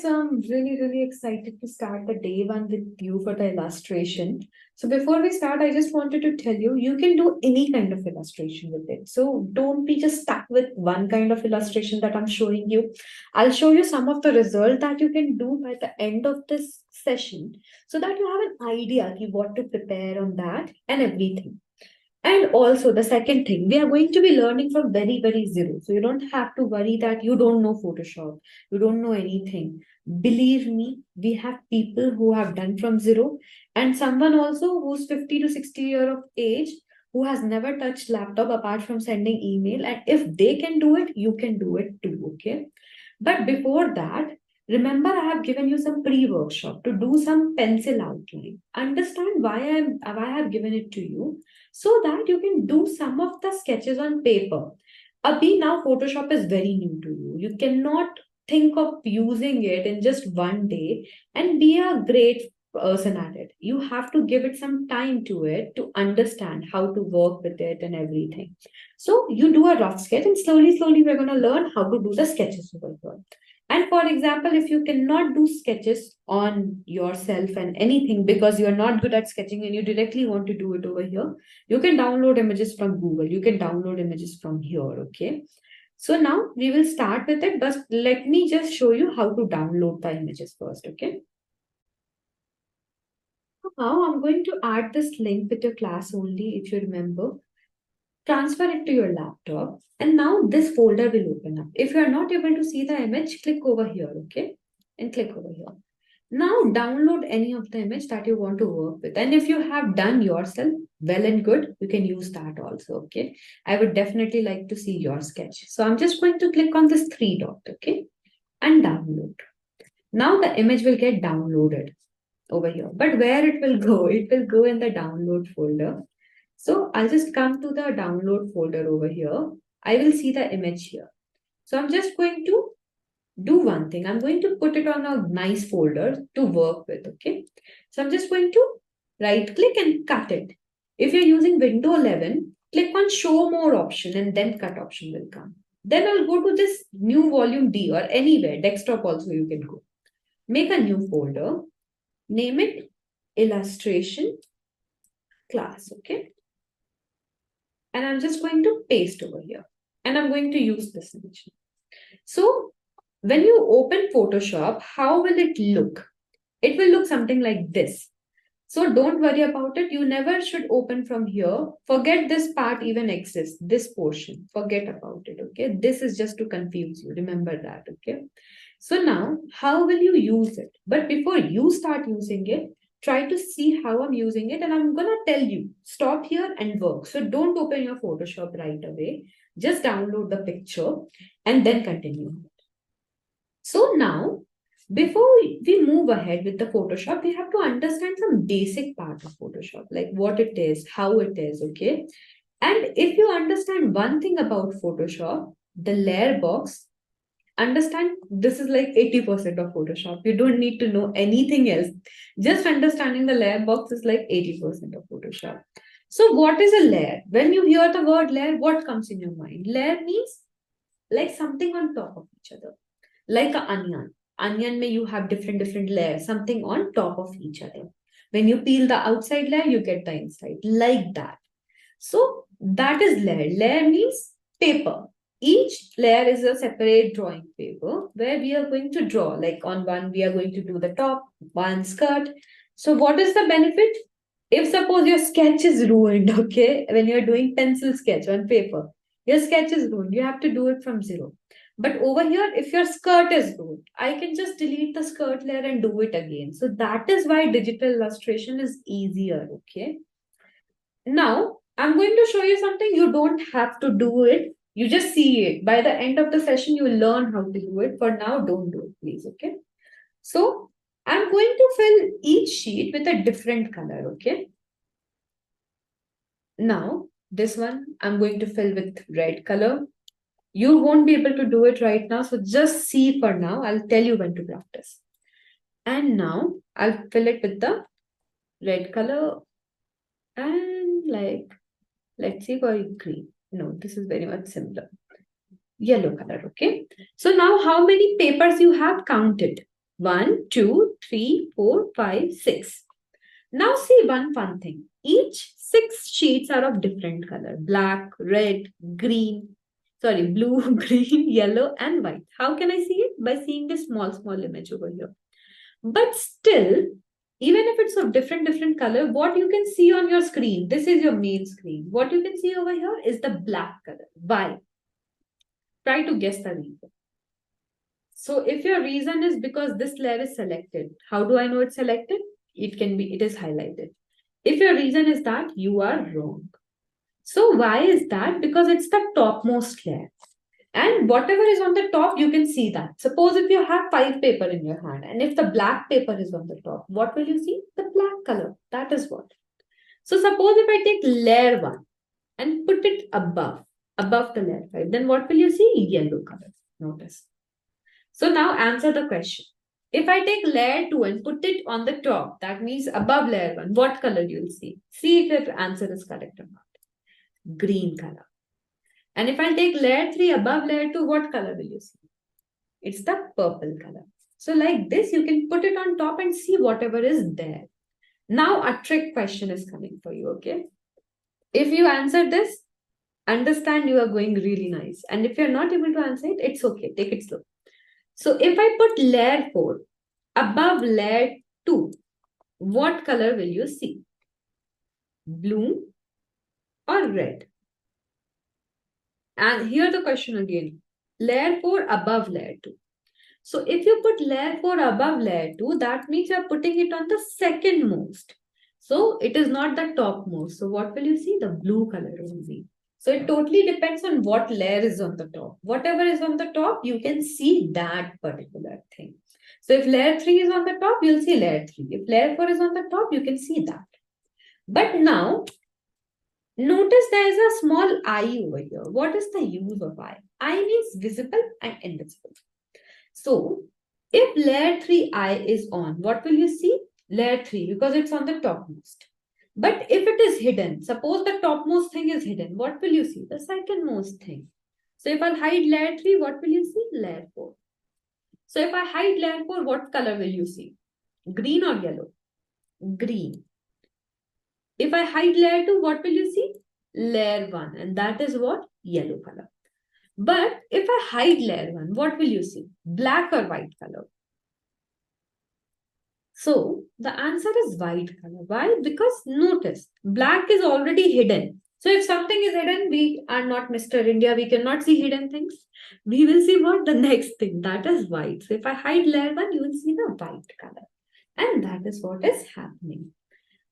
so I'm really excited to start the day one with you for the illustration. So before we start, I just wanted to tell you, you can do any kind of illustration with it. So don't be just stuck with one kind of illustration that I'm showing you. I'll show you some of the result that you can do by the end of this session so that you have an idea of what to prepare on that and everything. And also, the second thing, we are going to be learning from very zero. So you don't have to worry that you don't know Photoshop, you don't know anything. Believe me, we have people who have done from zero, and someone also who's 50 to 60 year of age who has never touched laptop apart from sending email. And if they can do it, you can do it too. Okay. But before that, remember I have given you some pre-workshop to do some pencil outline. Understand why I have given it to you so that you can do some of the sketches on paper. Abhi, now Photoshop is very new to you. You cannot think of using it in just one day and be a great person at it. You have to give it some time to it to understand how to work with it and everything. So you do a rough sketch and slowly we're going to learn how to do the sketches over here. And for example, if you cannot do sketches on yourself and anything because you're not good at sketching and you directly want to do it over here, you can download images from Google. You can download images from here, okay? So now we will start with it, but let me just show you how to download the images first, okay? Now I'm going to add this link with your class only, if you remember. Transfer it to your laptop, and now this folder will open up. If you are not able to see the image, click over here, okay? And click over here. Now download any of the image that you want to work with. And if you have done yourself, well and good, you can use that also, okay? I would definitely like to see your sketch. So I'm just going to click on this three dot, okay? And download. Now the image will get downloaded over here. But where it will go? It will go in the download folder. So I'll just come to the download folder over here. I will see the image here. So I'm just going to do one thing. I'm going to put it on a nice folder to work with, okay? So I'm just going to right click and cut it. If you're using Windows 11, click on show more option and then cut option will come. Then I'll go to this new volume D or anywhere, desktop also you can go. Make a new folder, name it illustration class, okay? And I'm just going to paste over here. And I'm going to use this image. So when you open Photoshop, how will it look? It will look something like this. So don't worry about it. You never should open from here. Forget this part even exists, this portion. Forget about it, okay? This is just to confuse you. Remember that, okay? So now, how will you use it? But before you start using it, try to see how I'm using it, and I'm gonna tell you, stop here and work. So don't open your Photoshop right away. Just download the picture and then continue. So now, before we move ahead with the Photoshop, we have to understand some basic part of Photoshop, like what it is, how it is, okay? And if you understand one thing about Photoshop, the layer box, understand this is like 80% of Photoshop. You don't need to know anything else. Just understanding the layer box is like 80% of Photoshop. So what is a layer? When you hear the word layer, what comes in your mind? Layer means like something on top of each other. Like an onion. Onion may you have different layers, something on top of each other. When you peel the outside layer, you get the inside. Like that. So that is layer. Layer means paper. Each layer is a separate drawing paper where we are going to draw. Like on one, we are going to do the top, one skirt. So what is the benefit? If suppose your sketch is ruined, okay, when you're doing pencil sketch on paper, your sketch is ruined. You have to do it from zero. But over here, if your skirt is ruined, I can just delete the skirt layer and do it again. So that is why digital illustration is easier, okay? Now, I'm going to show you something. You don't have to do it. You just see it. By the end of the session, you will learn how to do it. For now, don't do it, please, okay? So, I'm going to fill each sheet with a different color, okay? Now, this one, I'm going to fill with red color. You won't be able to do it right now, so just see for now. I'll tell you when to practice. And now, I'll fill it with the red color and like, let's see, green. No, this is very much similar. Yellow color, okay? So now how many papers you have counted? 1, 2, 3, 4, 5, 6. Now see one fun thing. Each 6 sheets are of different color. Black, red, green, sorry, blue, green, yellow, and white. How can I see it? By seeing this small image over here. But still, even if it's of different color, what you can see on your screen, this is your main screen. What you can see over here is the black color. Why? Try to guess the reason. So if your reason is because this layer is selected, how do I know it's selected? It is highlighted. If your reason is that, you are wrong. So why is that? Because it's the topmost layer. And whatever is on the top, you can see that. Suppose if you have 5 paper in your hand, and if the black paper is on the top, what will you see? The black color. That is what. So suppose if I take layer 1 and put it above the layer 5, then what will you see? Yellow color. Notice. So now answer the question. If I take layer 2 and put it on the top, that means above layer 1, what color you will see? See if your answer is correct or not. Green color. And if I take layer 3 above layer 2, what color will you see? It's the purple color. So like this, you can put it on top and see whatever is there. Now a trick question is coming for you, okay? If you answer this, understand you are going really nice. And if you're not able to answer it, it's okay. Take it slow. So if I put layer 4 above layer 2, what color will you see? Blue or red? And here the question again. Layer 4 above layer 2. So if you put layer 4 above layer 2, that means you are putting it on the second most. So it is not the topmost. So what will you see? The blue color will be. So it totally depends on what layer is on the top. Whatever is on the top, you can see that particular thing. So if layer 3 is on the top, you'll see layer 3. If layer 4 is on the top, you can see that. But now, notice there is a small I over here. What is the use of I? I means visible and invisible. So if layer 3i is on, what will you see? Layer 3, because it's on the topmost. But if it is hidden, suppose the topmost thing is hidden, what will you see? The secondmost thing. So if I'll hide layer 3, what will you see? Layer 4. So if I hide layer 4, what color will you see? Green or yellow? Green. If I hide layer 2, what will you see? Layer 1. And that is what? Yellow color. But if I hide layer 1, what will you see? Black or white color? So the answer is white color. Why? Because notice, black is already hidden. So if something is hidden, we are not Mr. India. We cannot see hidden things. We will see what? The next thing. That is white. So if I hide layer 1, you will see the white color. And that is what is happening.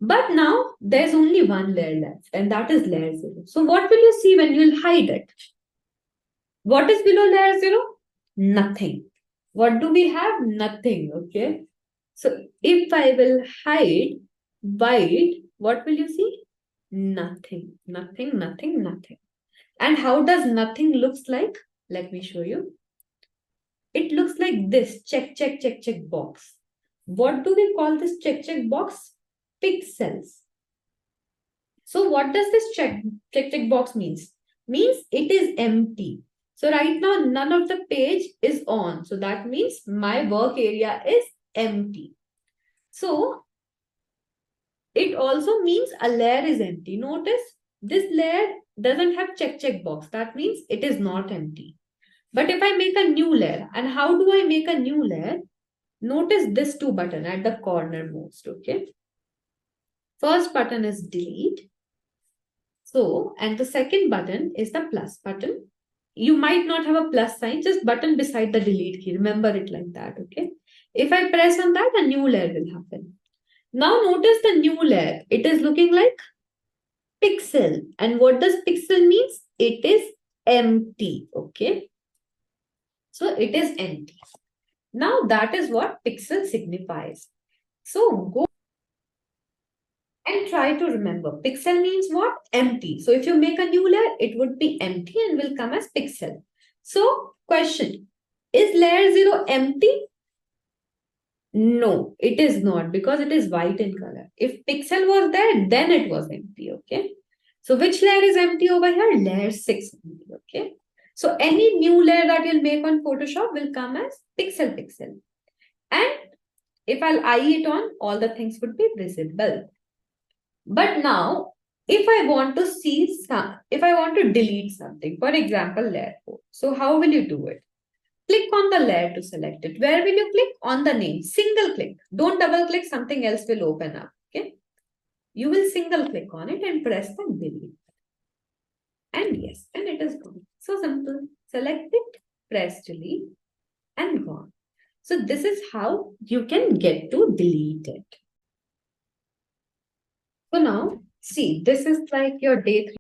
But now there's only one layer left, and that is layer 0. So what will you see when you will hide it? What is below layer 0? Nothing. What do we have? Nothing. Okay. So if I will hide white, what will you see? Nothing. Nothing, nothing, nothing. And how does nothing looks like? Let me show you. It looks like this. Check, check, check, check box. What do we call this check, check box? Pixels. So what does this check, check, check box means? Means it is empty. So right now, none of the page is on. So that means my work area is empty. So it also means a layer is empty. Notice this layer doesn't have check, check box. That means it is not empty. But if I make a new layer, and how do I make a new layer? Notice this 2 button at the corner most, okay? First button is delete. So, and the second button is the plus button. You might not have a plus sign, just button beside the delete key. Remember it like that, okay? If I press on that, a new layer will happen. Now notice the new layer. It is looking like pixel. And what does pixel means? It is empty, okay? So it is empty. Now that is what pixel signifies. So go and try to remember. Pixel means what? Empty. So if you make a new layer, it would be empty and will come as pixel. So question, is layer 0 empty? No, it is not, because it is white in color. If pixel was there, then it was empty, okay? So which layer is empty over here? Layer 6, okay? So any new layer that you'll make on Photoshop will come as pixel. And if I'll eye it on, all the things would be visible. But now, if I want to see if I want to delete something, for example, layer 4. So how will you do it? Click on the layer to select it. Where will you click? On the name. Single click. Don't double click. Something else will open up. Okay. You will single click on it and press the delete. And yes, and it is gone. So simple. Select it, press delete, and gone. So this is how you can get to delete it. So now, see, this is like your day